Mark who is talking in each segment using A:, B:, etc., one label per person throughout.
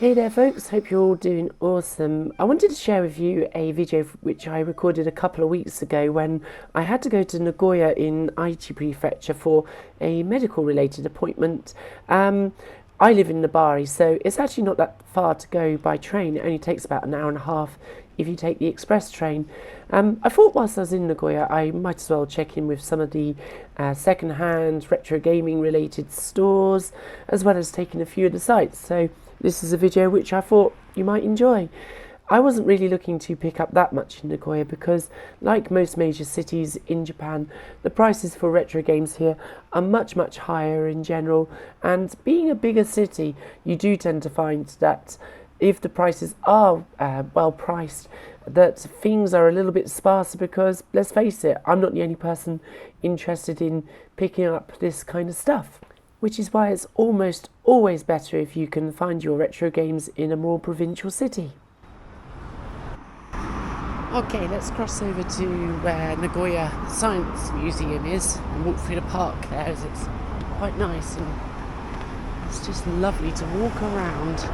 A: Hey there folks, hope you're all doing awesome. I wanted to share with you a video which I recorded a couple of weeks ago when I had to go to Nagoya in Aichi Prefecture for a medical related appointment. I live in Gambari, so it's actually not that far to go by train. It only takes about an hour and a half if you take the express train. I thought whilst I was in Nagoya I might as well check in with some of the second-hand retro gaming related stores, as well as taking a few of the sites. So this is a video which I thought you might enjoy. I wasn't really looking to pick up that much in Nagoya because, like most major cities in Japan, the prices for retro games here are much higher in general, and being a bigger city, you do tend to find that if the prices are well priced, that things are a little bit sparser because, let's face it, I'm not the only person interested in picking up this kind of stuff. Which is why it's almost always better if you can find your retro games in a more provincial city. Okay, let's cross over to where Nagoya Science Museum is and walk through the park there, as it's quite nice and it's just lovely to walk around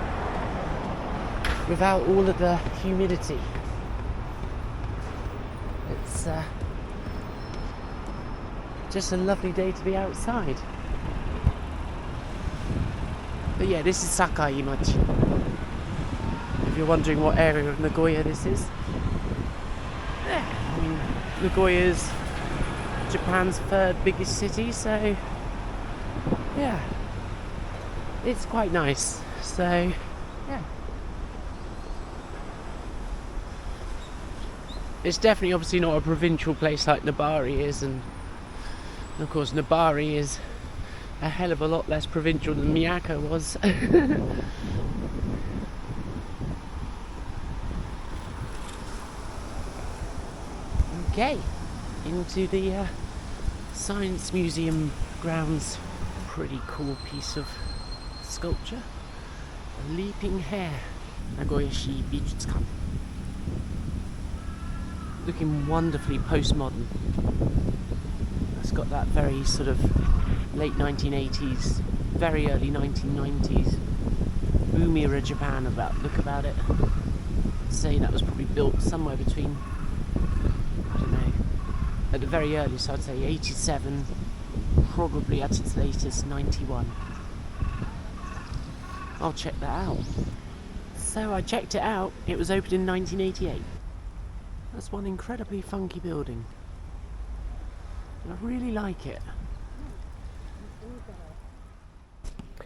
A: without all of the humidity. It's just a lovely day to be outside. But yeah, this is Sakaimachi, if you're wondering what area of Nagoya this is. I mean, Nagoya's Japan's third biggest city, so yeah, it's quite nice. So yeah, it's definitely obviously not a provincial place like Gambari is, and of course Gambari is a hell of a lot less provincial than Miyako was. Okay, into the Science Museum grounds. Pretty cool piece of sculpture. A leaping hare. Nagoya Bijutsukan. Looking wonderfully postmodern. It's got that very sort of late 1980s, very early 1990s boom era Japan look about it. I'd say that was probably built somewhere between, I don't know, at the very earliest I'd say 87, probably at its latest 91. I'll check that out. So I checked it out, it was opened in 1988. That's one incredibly funky building. I really like it.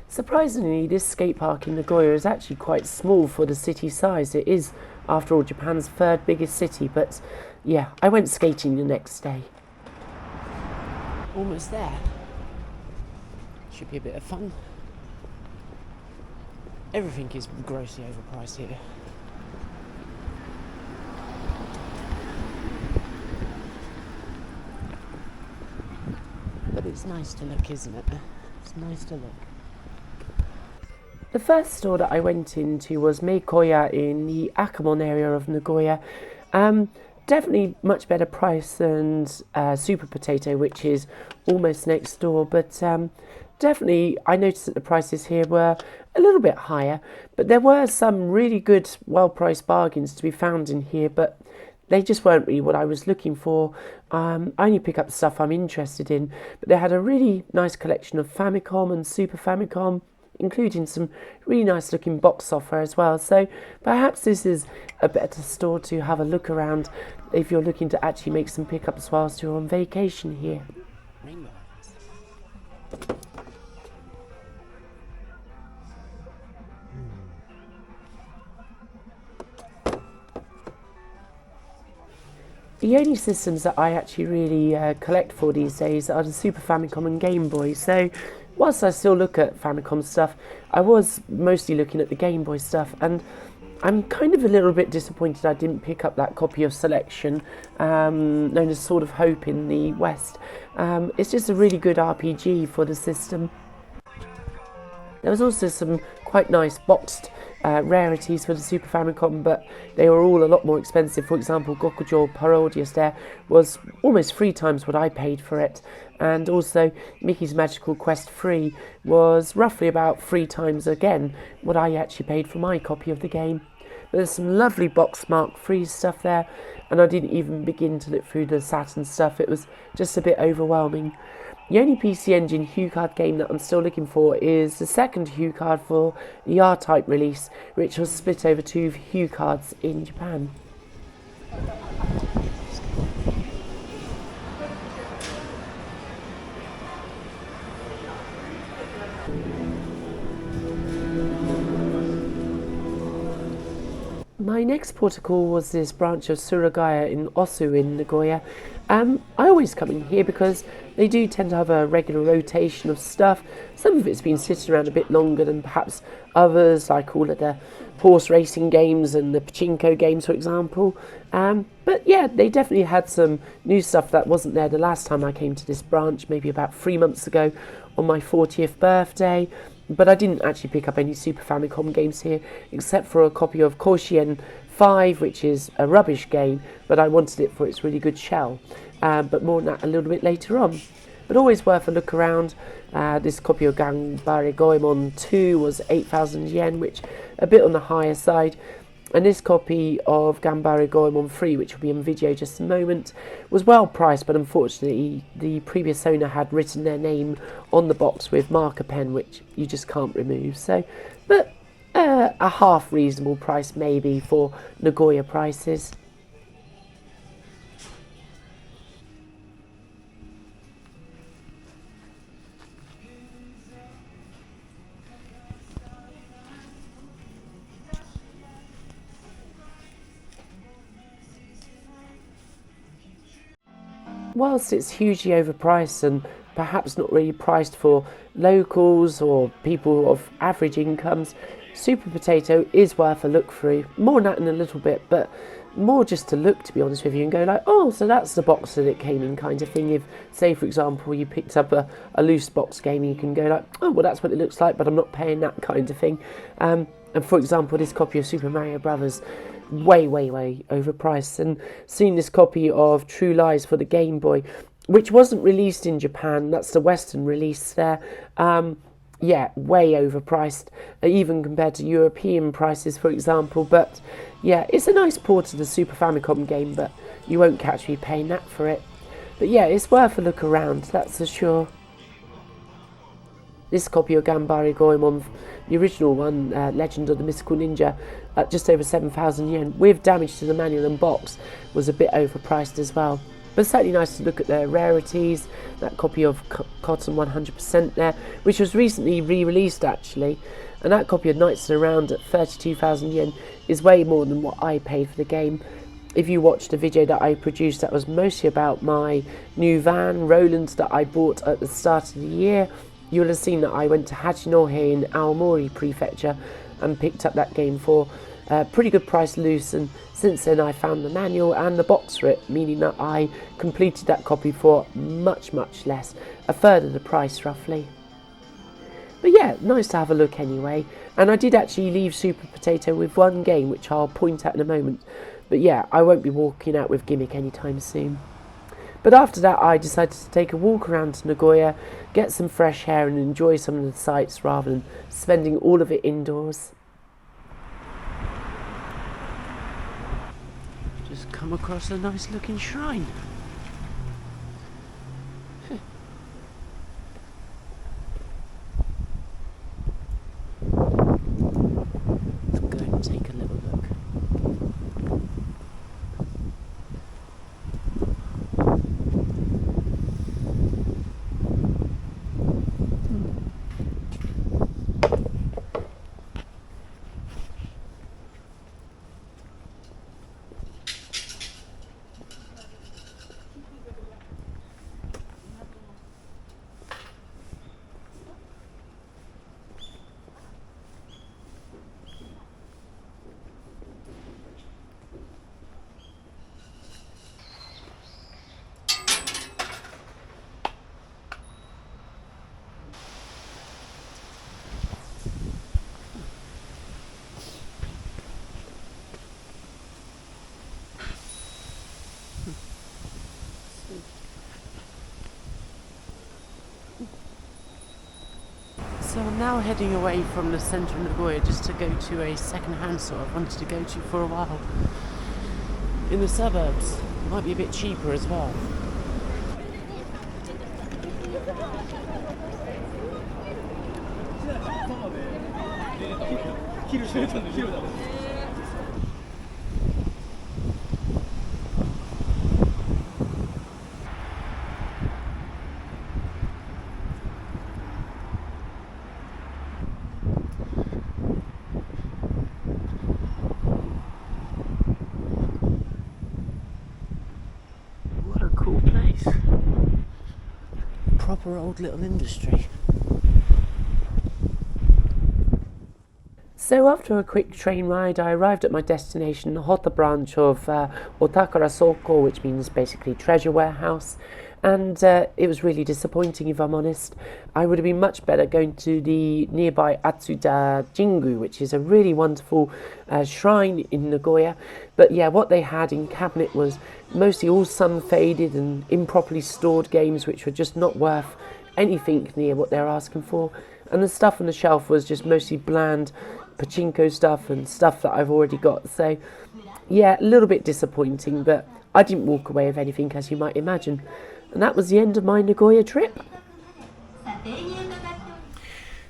A: Surprisingly, this skate park in Nagoya is actually quite small for the city size. It is, after all, Japan's third biggest city, but yeah, I went skating the next day. Almost there. Should be a bit of fun. Everything is grossly overpriced here. But it's nice to look, isn't it? It's nice to look. The first store that I went into was Mayoya in the Akamon area of Nagoya. Definitely much better price than Super Potato, which is almost next door, but definitely I noticed that the prices here were a little bit higher, but there were some really good, well-priced bargains to be found in here, but they just weren't really what I was looking for. I only pick up stuff I'm interested in, but they had a really nice collection of Famicom and Super Famicom, including some really nice looking box software as well. So perhaps this is a better store to have a look around if you're looking to actually make some pickups whilst you're on vacation here. The only systems that I actually really collect for these days are the Super Famicom and Game Boy. So whilst I still look at Famicom stuff, I was mostly looking at the Game Boy stuff, and I'm kind of a little bit disappointed I didn't pick up that copy of Selection, known as Sword of Hope in the West. It's just a really good RPG for the system. There was also some quite nice boxed rarities for the Super Famicom, but they were all a lot more expensive. For example, Gokujo Parodius there was almost 3 times what I paid for it, and also Mickey's Magical Quest 3 was roughly about 3 times again what I actually paid for my copy of the game. But there's some lovely box mark free stuff there, and I didn't even begin to look through the Saturn stuff. It was just a bit overwhelming. The only PC Engine HuCard game that I'm still looking for is the second HuCard for the R-Type release, which was split over 2 HuCards in Japan. My next port of call was this branch of Suragaya in Osu in Nagoya. I always come in here because they do tend to have a regular rotation of stuff. Some of it's been sitting around a bit longer than perhaps others, like all of the horse racing games and the pachinko games, for example. But yeah, they definitely had some new stuff that wasn't there the last time I came to this branch, maybe about 3 months ago on my 40th birthday. But I didn't actually pick up any Super Famicom games here, except for a copy of Koshien 5, which is a rubbish game, but I wanted it for its really good shell. But more on that a little bit later on. But always worth a look around. This copy of Gambari Goemon 2 was 8,000 yen, which a bit on the higher side. And this copy of Gambari Goemon 3, which will be in video just a moment, was well priced, but unfortunately the previous owner had written their name on the box with marker pen, which you just can't remove. So, but a half reasonable price maybe for Nagoya prices. Whilst it's hugely overpriced and perhaps not really priced for locals or people of average incomes, Super Potato is worth a look through. More on that in a little bit, but more just to look, to be honest with you, and go like, oh, so that's the box that it came in kind of thing. If, say, for example, you picked up a loose box game, you can go like, oh, well, that's what it looks like, but I'm not paying that kind of thing. And for example, this copy of Super Mario Brothers, way overpriced. And seeing this copy of True Lies for the Game Boy, which wasn't released in Japan, that's the Western release there, yeah, way overpriced, even compared to European prices, for example. But yeah, it's a nice port of the Super Famicom game, but you won't catch me paying that for it. But yeah, it's worth a look around, that's for sure. This copy of Gambari Goemon, the original one, Legend of the Mystical Ninja, at just over 7,000 yen, with damage to the manual and box, was a bit overpriced as well. But certainly nice to look at their rarities. That copy of Cotton 100% there, which was recently re-released actually, and that copy of Knights and Around at 32,000 yen is way more than what I paid for the game. If you watched the video that I produced, that was mostly about my new van, Roland, that I bought at the start of the year, you'll have seen that I went to Hachinohe in Aomori Prefecture and picked up that game for a pretty good price loose, and since then I found the manual and the box for it, meaning that I completed that copy for much less, a third of the price roughly. But yeah, nice to have a look anyway, and I did actually leave Super Potato with one game which I'll point at in a moment, but yeah, I won't be walking out with Gimmick anytime soon. But after that I decided to take a walk around to Nagoya, get some fresh air and enjoy some of the sights rather than spending all of it indoors. Just come across a nice looking shrine. Let's go and take a little look. So I'm now heading away from the centre of Nagoya just to go to a second-hand store I've wanted to go to for a while. In the suburbs. It might be a bit cheaper as well. What a cool place. Proper old little industry. So after a quick train ride, I arrived at my destination, Hota branch of Otakara Soko, which means basically treasure warehouse. And it was really disappointing, if I'm honest. I would have been much better going to the nearby Atsuda Jingu, which is a really wonderful shrine in Nagoya. But yeah, what they had in cabinet was mostly all sun-faded and improperly stored games, which were just not worth anything near what they were asking for. And the stuff on the shelf was just mostly bland pachinko stuff and stuff that I've already got. So yeah, a little bit disappointing, but I didn't walk away with anything, as you might imagine. And that was the end of my Nagoya trip.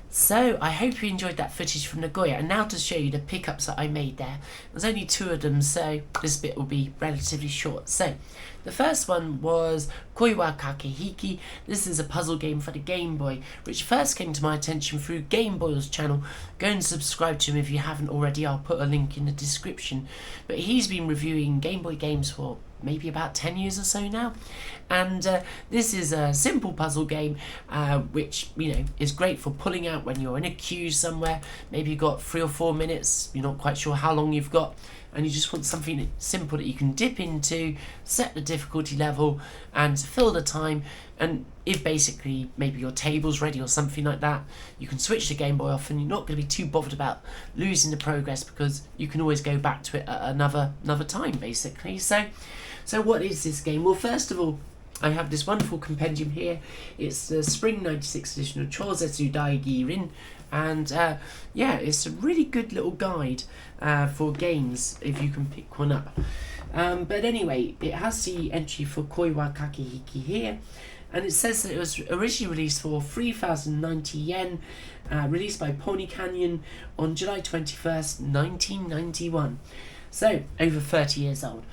A: So I hope you enjoyed that footage from Nagoya, and now to show you the pickups that I made there. There's only 2 of them, so this bit will be relatively short. So the first one was Koiwa Kahiki. This is a puzzle game for the Game Boy, which first came to my attention through Game Boy's channel. Go and subscribe to him if you haven't already. I'll put a link in the description. But he's been reviewing Game Boy games for maybe about 10 years or so now, and this is a simple puzzle game which, you know, is great for pulling out when you're in a queue somewhere. Maybe you've got 3 or 4 minutes, you're not quite sure how long you've got, and you just want something simple that you can dip into, set the difficulty level and fill the time. And if basically maybe your table's ready or something like that, you can switch the Game Boy off and you're not going to be too bothered about losing the progress, because you can always go back to it at another time basically. So what is this game? Well, first of all, I have this wonderful compendium here. It's the Spring 96 edition of Chosetsu Daigi Rin, and yeah, it's a really good little guide for games if you can pick one up. But anyway, it has the entry for Koiwa Kakihiki here, and it says that it was originally released for 3,090 yen, released by Pony Canyon on July 21st, 1991. So, over 30 years old.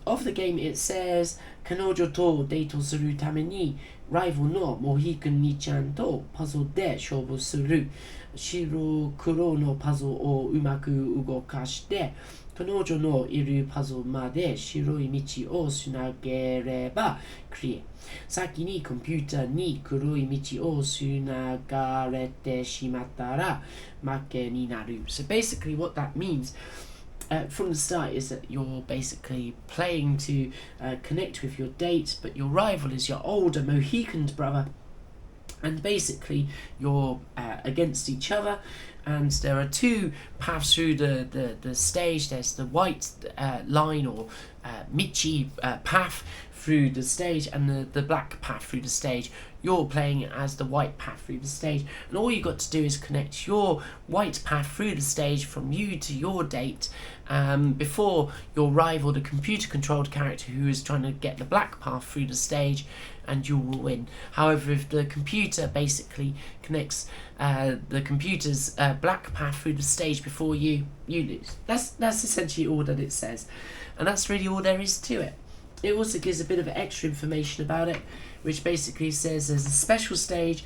A: Of the game, it says, 彼女とデートするためにライブのモヒカンにちゃんとパズルで勝負する。白黒のパズルをうまく動かして彼女のいるパズルまで白い道をつなげればクリア。先にコンピューターに黒い道をつながれてしまったら負けになる。So basically what that means from the start is that you're basically playing to connect with your date, but your rival is your older Mohican's brother, and basically you're against each other, and there are 2 paths through the stage. There's the white line or Michi path through the stage, and the black path through the stage. You're playing as the white path through the stage, and all you got to do is connect your white path through the stage from you to your date before your rival, the computer-controlled character who is trying to get the black path through the stage, and you will win. However, if the computer basically connects the computer's black path through the stage before you lose. That's essentially all that it says, and that's really all there is to it. It also gives a bit of extra information about it, which basically says there's a special stage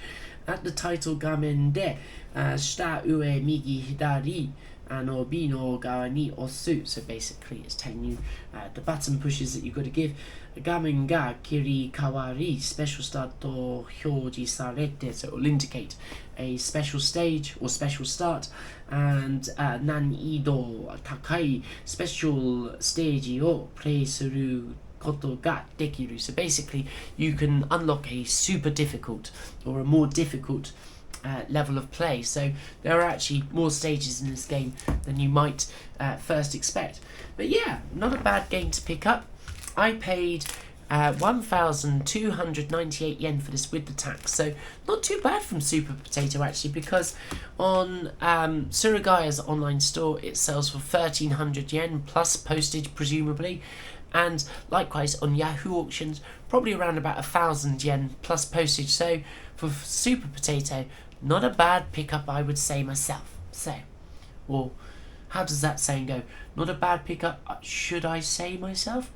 A: at the title gamen de shita ue migi hidari B no gawa ni osu. So basically it's telling you the button pushes that you've got to give. Gamen ga kiri kawari special start to hyoji sarete, so it will indicate a special stage or special start, and nan ido takai special stage o play suru koto ga dekiru. So basically you can unlock a super difficult or a more difficult level of play. So there are actually more stages in this game than you might first expect. But yeah, not a bad game to pick up. I paid 1,298 yen for this with the tax. So not too bad from Super Potato actually, because on Suragaya's online store it sells for 1,300 yen plus postage presumably, and likewise on Yahoo auctions probably around about 1,000 yen plus postage. So for Super Potato, not a bad pickup, I would say myself. So, or how does that saying go? Not a bad pickup, should I say myself?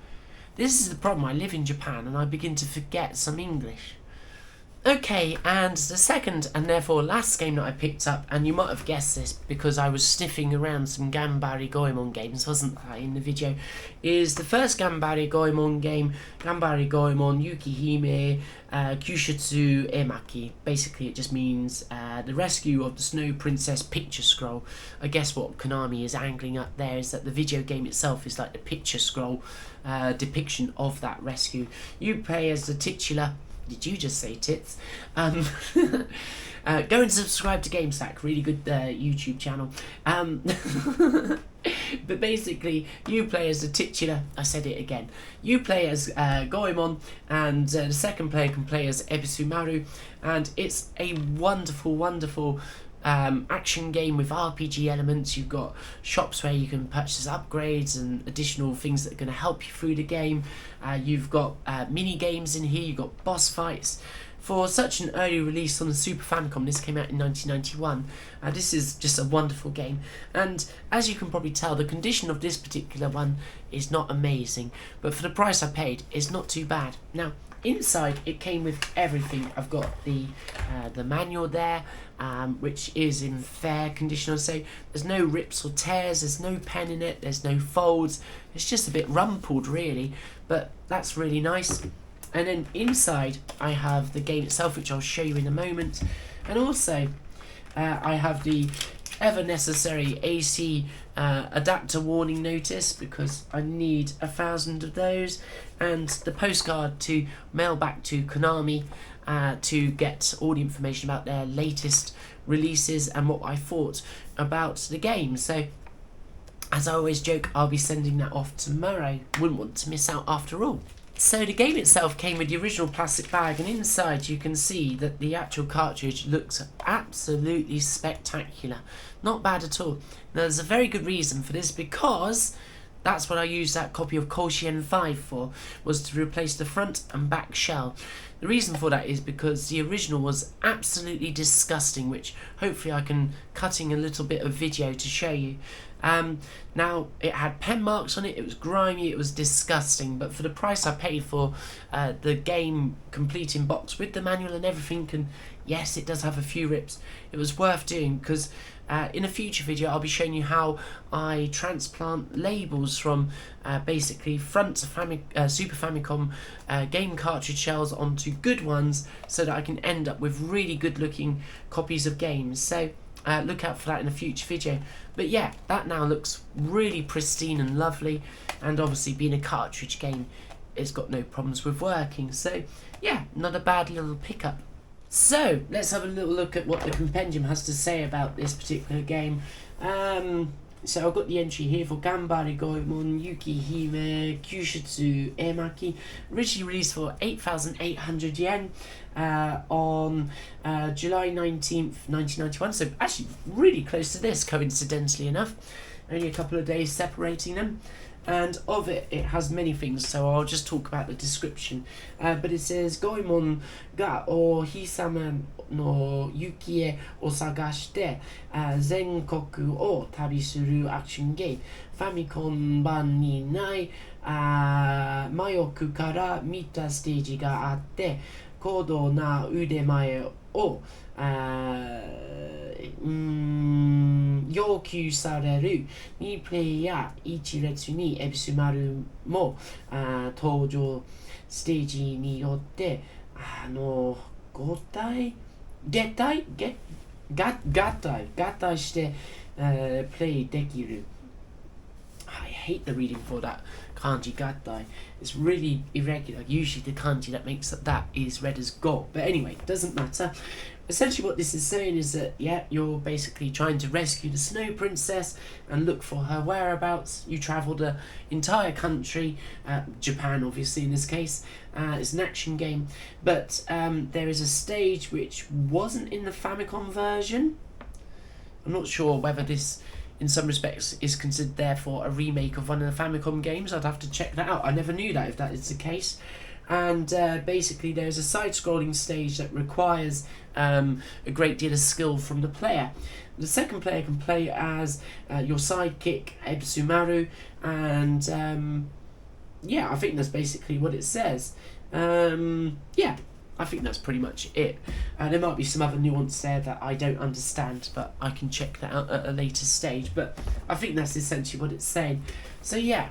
A: This is the problem, I live in Japan and I begin to forget some English. Okay, and the second and therefore last game that I picked up, and you might have guessed this because I was sniffing around some Gambari Goemon games, wasn't I, in the video, is the first Gambari Goemon game, Gambari Goemon Yuki Hime Kyushitsu Emaki. Basically it just means the rescue of the Snow Princess picture scroll. I guess what Konami is angling at there is that the video game itself is like the picture scroll depiction of that rescue. You play as the titular... Did you just say tits? Go and subscribe to GameStack, really good YouTube channel. But basically, you play as the titular, I said it again, you play as Goemon, and the second player can play as Ebisumaru, and it's a wonderful, wonderful action game with RPG elements. You've got shops where you can purchase upgrades and additional things that are going to help you through the game. You've got mini games in here. You've got boss fights. For such an early release on the Super Famicom, this came out in 1991. This is just a wonderful game, and as you can probably tell, the condition of this particular one is not amazing, but for the price I paid, it's not too bad. Now, inside it came with everything. I've got the manual there, which is in fair condition. I'd say there's no rips or tears, there's no pen in it, there's no folds. It's just a bit rumpled really, but that's really nice. And then inside I have the game itself, which I'll show you in a moment, and also I have the ever necessary AC adapter warning notice, because I need 1,000 of those, and the postcard to mail back to Konami to get all the information about their latest releases and what I thought about the game. So as I always joke, I'll be sending that off tomorrow. Wouldn't want to miss out after all. So the game itself came with the original plastic bag, and inside you can see that the actual cartridge looks absolutely spectacular. Not bad at all. Now there's a very good reason for this, because that's what I used that copy of Koshien 5 for, was to replace the front and back shell. The reason for that is because the original was absolutely disgusting, which hopefully I can cut in a little bit of video to show you. Now, it had pen marks on it, it was grimy, it was disgusting, but for the price I paid for the game complete in box with the manual and everything, and yes, it does have a few rips, it was worth doing, because in a future video I'll be showing you how I transplant labels from basically front Super Famicom game cartridge shells onto good ones, so that I can end up with really good looking copies of games. So look out for that in a future video. But yeah, that now looks really pristine and lovely, and obviously being a cartridge game, it's got no problems with working. So yeah, not a bad little pickup. So let's have a little look at what the compendium has to say about this particular game. So I've got the entry here for Gambari Goemon Yuki Hime Kyushitsu Emaki, originally released for 8,800 yen on July 19th, 1991. So actually really close to this, coincidentally enough. Only a couple of days separating them. And of it, it has many things, so I'll just talk about the description. But it says, Goemon ga o hisama no yuki e o sagashite zenkoku o tabi suru action game. Famicom ban ni nai mayoku kara mita stage ga atte, kodo na udemae o 要求される2プレイヤー1列にエビスマルも登場ステージによって合体してプレイできる。はい。hate the reading for that kanji gatai. It's really irregular. Usually the kanji that makes that is read as go. But anyway, doesn't matter. Essentially what this is saying is that, yeah, you're basically trying to rescue the Snow Princess and look for her whereabouts. You travelled the entire country, Japan obviously in this case. It's an action game, but there is a stage which wasn't in the Famicom version. I'm not sure whether this, in some respects, is considered therefore a remake of one of the Famicom games. I'd have to check that out. I never knew that, if that is the case. And basically there's a side-scrolling stage that requires a great deal of skill from the player. The second player can play as your sidekick, Ebsumaru, and yeah, I think that's basically what it says. Yeah, I think that's pretty much it. There might be some other nuance there that I don't understand, but I can check that out at a later stage. But I think that's essentially what it's saying. So yeah,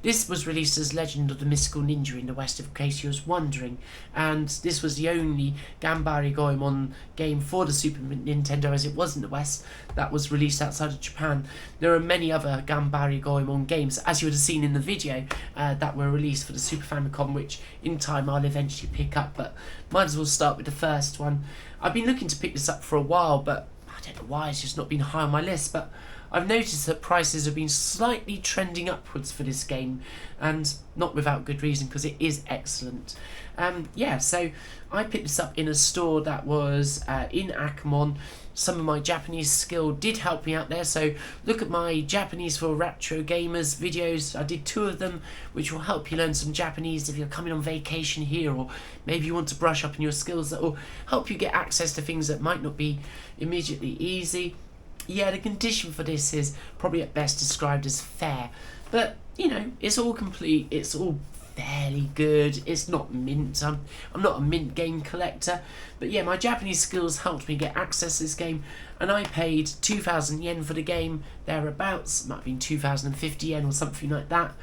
A: this was released as Legend of the Mystical Ninja in the West, in case you was wondering, and this was the only Gambari Goemon game for the Super Nintendo, as it was in the West, that was released outside of Japan. There are many other Gambari Goemon games, as you would have seen in the video, that were released for the Super Famicom, which in time I'll eventually pick up, but might as well start with the first one. I've been looking to pick this up for a while, but I don't know why, it's just not been high on my list, but I've noticed that prices have been slightly trending upwards for this game, and not without good reason, because it is excellent. Yeah, so I picked this up in a store that was in Akamon. Some of my Japanese skill did help me out there, so look at my Japanese for Retro Gamers videos. I did 2 of them, which will help you learn some Japanese if you're coming on vacation here, or maybe you want to brush up on your skills that will help you get access to things that might not be immediately easy. Yeah, the condition for this is probably at best described as fair, but you know, it's all complete, it's all fairly good. It's not mint. I'm not a mint game collector, but yeah, my Japanese skills helped me get access to this game, and I paid 2,000 yen for the game, thereabouts. It might have been 2,050 yen or something like that.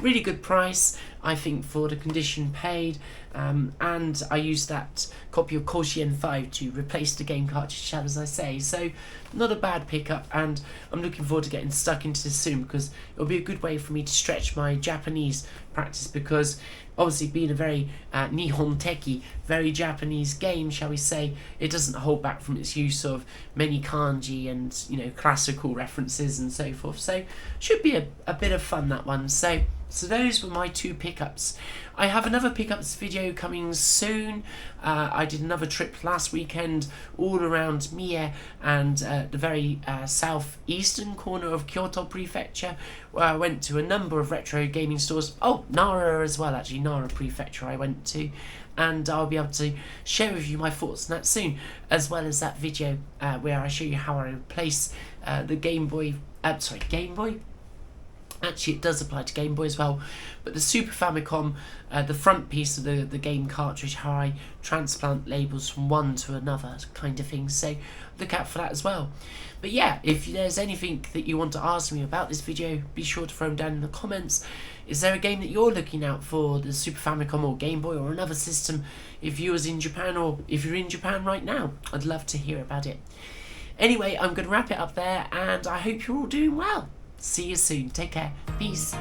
A: Really good price, I think, for the condition paid, and I used that copy of Koshien 5 to replace the game cartridge, as I say, so not a bad pickup, and I'm looking forward to getting stuck into this soon, because it'll be a good way for me to stretch my Japanese practice, because obviously being a very Nihon teki, very Japanese game, shall we say, it doesn't hold back from its use of many kanji and, you know, classical references and so forth, so should be a bit of fun, that one. So those were my 2 pickups. I have another pickups video coming soon. I did another trip last weekend all around Mie and the very southeastern corner of Kyoto Prefecture, where I went to a number of retro gaming stores. Oh, Nara as well, actually, Nara Prefecture I went to. And I'll be able to share with you my thoughts on that soon, as well as that video where I show you how I replace the Game Boy. Game Boy? Actually, it does apply to Game Boy as well, but the Super Famicom, the front piece of the game cartridge, how I transplant labels from one to another kind of thing, so look out for that as well. But yeah, if there's anything that you want to ask me about this video, be sure to throw them down in the comments. Is there a game that you're looking out for the Super Famicom or Game Boy or another system, if you was in Japan, or if you're in Japan right now? I'd love to hear about it. Anyway, I'm going to wrap it up there, and I hope you're all doing well. See you soon. Take care. Peace.